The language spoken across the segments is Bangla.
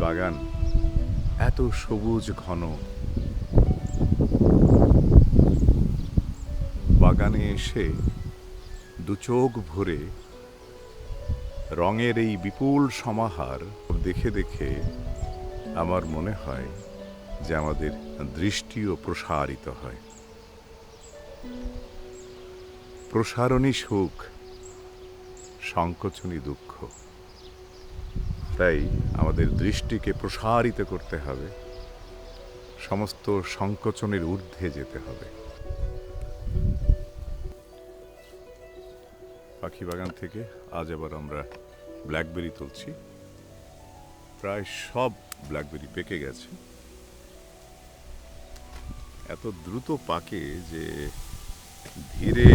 বাগান এত সবুজ ঘন। বাগানে এসে দু চোখ ভরে রঙের এই বিপুল সমাহার দেখে দেখে আমার মনে হয় যে আমাদের দৃষ্টিও প্রসারিত হয়। প্রসারণী সুখ, সংকোচনী দুঃখ। তাই আমাদের দৃষ্টিকে প্রসারিত করতে হবে, সমস্ত সংকোচনের ঊর্ধ্বে যেতে হবে। পাখি বাগান থেকে আজ আবার আমরা ব্ল্যাকবেরি তুলছি। প্রায় সব ব্ল্যাকবেরি পেকে গেছে। এত দ্রুত পাকে যে ধীরে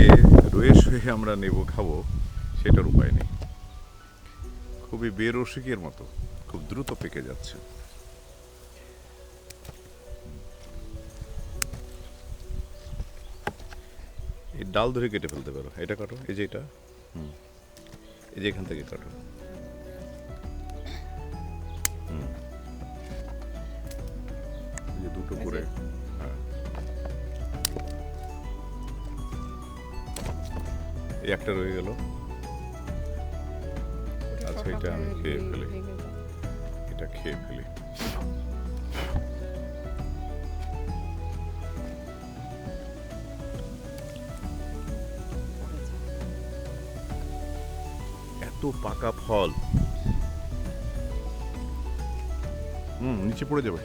রয়ে শুয়ে আমরা নেব খাবো সেটার উপায় নেই। খুবই বেরসিকের মতো খুব দ্রুত পেকে যাচ্ছে। এই ডাল ধরে কেটে ফেলতে পারো। এটা কাটো, এই যে এটা, এই যে এখান থেকে কাটো। এই যে দুটো করে, হ্যাঁ, এই একটা রয়ে গেল। আচ্ছা, এটা আমি খেয়ে ফেলি, এটা খেয়ে ফেলি। এত পাকা ফল, নিচে পড়ে যাবে।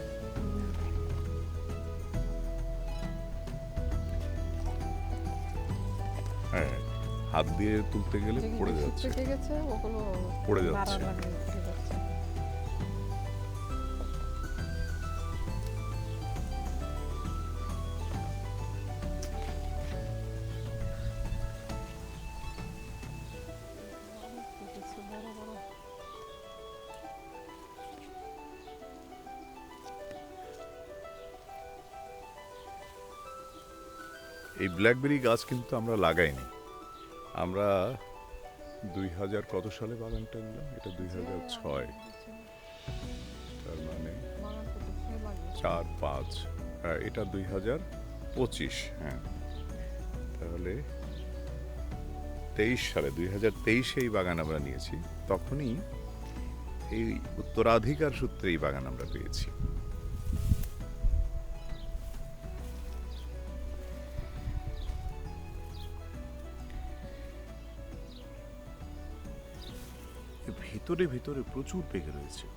হ্যাঁ, হাত দিয়ে তুলতে গেলে পড়ে যাচ্ছে, পড়ে যাচ্ছে। এই ব্ল্যাকবেরি গাছ কিন্তু আমরা লাগাইনি। আমরা 2000 কত সালে বাগানটা নিলাম? এটা 2006, তার মানে 4-5, হ্যাঁ, এটা 2025, হ্যাঁ, তাহলে 23 সালে, 2023 এই বাগান আমরা নিয়েছি। তখনই এই উত্তরাধিকার সূত্রে এই বাগান আমরা পেয়েছি। ভিতরে ভিতরে প্রচুর পেকে রয়েছে,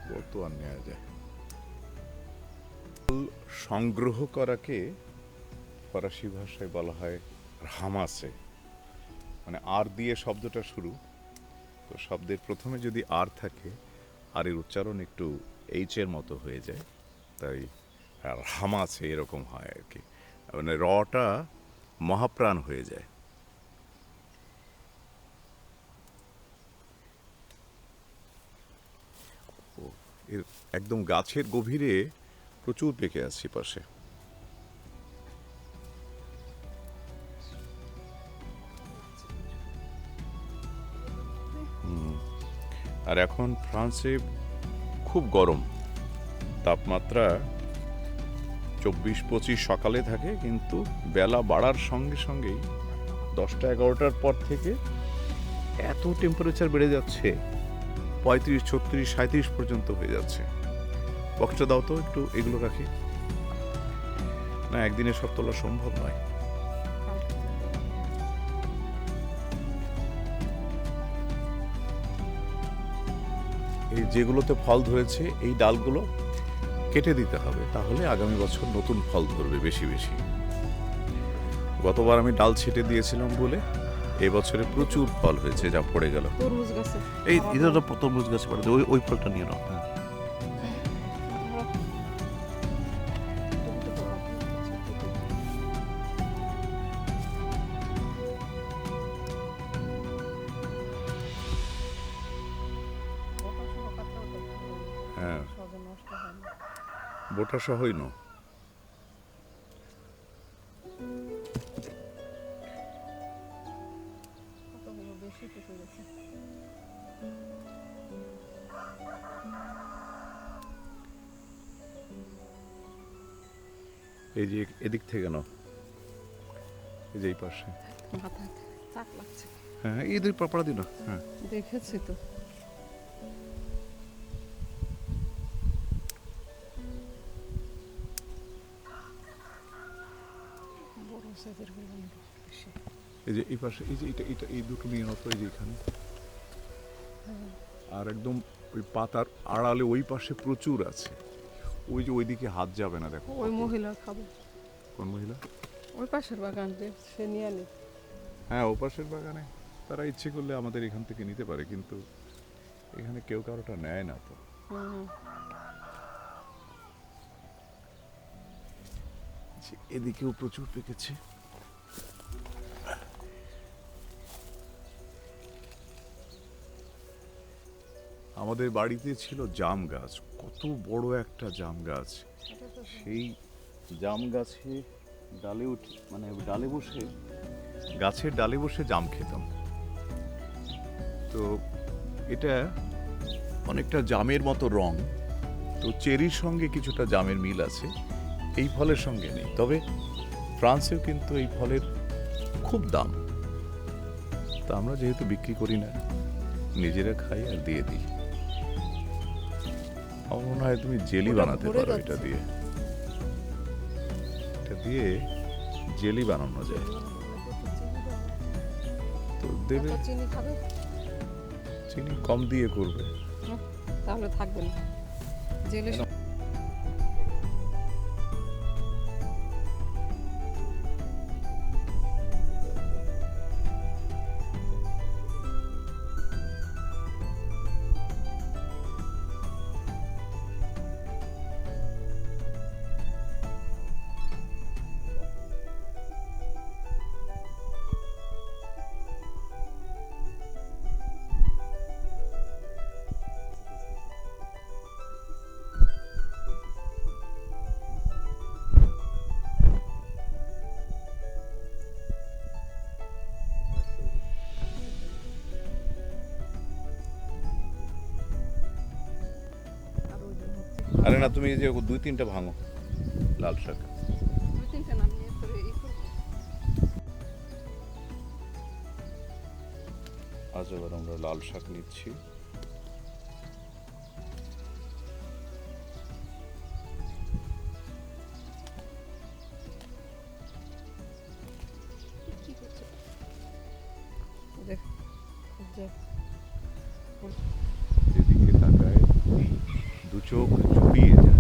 কত আর নেওয়া যায়। সংগ্রহ করাকে ফরাসি ভাষায় বলা হয় রামাসে, মানে আর দিয়ে শব্দটা শুরু। তো শব্দের প্রথমে যদি আর থাকে, আর এর উচ্চারণ একটু এইচ এর মতো হয়ে যায়, তাই রামাসে এরকম হয় আর কি। মানে রটা মহাপ্রাণ হয়ে যায়। এর একদম গাছের গভীরে প্রচুর পেকে আছে পাশে। আর এখন ফ্রান্সে খুব গরম, তাপমাত্রা 24-25 সকালে থাকে, কিন্তু বেলা বাড়ার সঙ্গে সঙ্গেই 10টা-11টার পর থেকে এত টেম্পারেচার বেড়ে যাচ্ছে, 35, 36, 37 পর্যন্ত হয়ে যাচ্ছে। বক্সটা দাও তো একটু, এগুলো রাখি। না, একদিনে সব তোলা সম্ভব নয়। এই যেগুলোতে ফল ধরেছে এই ডালগুলো কেটে দিতে হবে, তাহলে আগামী বছর নতুন ফল ধরবে বেশি বেশি। গতবার আমি ডাল ছেটে দিয়েছিলাম বলে এবছরে প্রচুর ফল হয়েছে, যা পড়ে গেল। এই এটা তরমুজ গাছে পড়ে, ওই ফলটা নিয়ে নাও। হ্যাঁ, বোটা সহই নো। এই যে এদিক থেকে নাও, এই যে এই পাশে। মাথায় চাপ লাগছে। হ্যাঁ, এই দুই পাপড়া দিন। হ্যাঁ, দেখেছি তো। বড় সাইজের হলো বেশি। এই যে এই পাশে, এই যে এটা এটা এই দুটো নিয়ে নাও তো, এই যে এখানে। আর একদম ওই পাতার আড়ালে ওই পাশে প্রচুর আছে। ওই যে ওইদিকে হাত যাবে না, দেখো। ওই মহিলা খাবে। কোন মহিলা? ওই পাশের বাগান দিয়ে সে নিয়ে নি। হ্যাঁ, ও পাশের বাগানে তারা ইচ্ছে করলে আমাদের এখান থেকে নিতে পারে, কিন্তু এখানে কেউ কারোটা নেয় না তো। এদিকেও প্রচুর পেকেছে। আমাদের বাড়িতে ছিল জাম গাছ, কত বড় একটা জাম গাছ। সেই জাম গাছে ডালে উঠে, মানে ডালে বসে, গাছের ডালে বসে জাম খেতাম। তো এটা অনেকটা জামের মতো রং, তো চেরির সঙ্গে কিছুটা জামের মিল আছে, এই ফলের সঙ্গে নেই। তবে ফ্রান্সেও কিন্তু এই ফলের খুব দাম। তা আমরা যেহেতু বিক্রি করি না, নিজেরা খাই আর দিয়ে দিই। আমার মনে হয় তুমি জেলি ওটা বানাতে ভরে পারো যাচ্ছে। এটা দিয়ে। এটা দিয়ে জেলি বানানো যায়। তো দেবে, এত চিনি খাবে? চিনি কম দিয়ে করবে। তাহলে থাকবে না জেলে। আরে না, তুমি এই যে দুই তিনটা ভাঙো লাল শাক। দুই তিনটে নামিয়ে করে ই করবো। আজ এবার আমরা লাল শাক নিচ্ছি। কি করছে? দেখ যে যেদিকে তাকায় দু চোখ জুড়িয়ে যায়।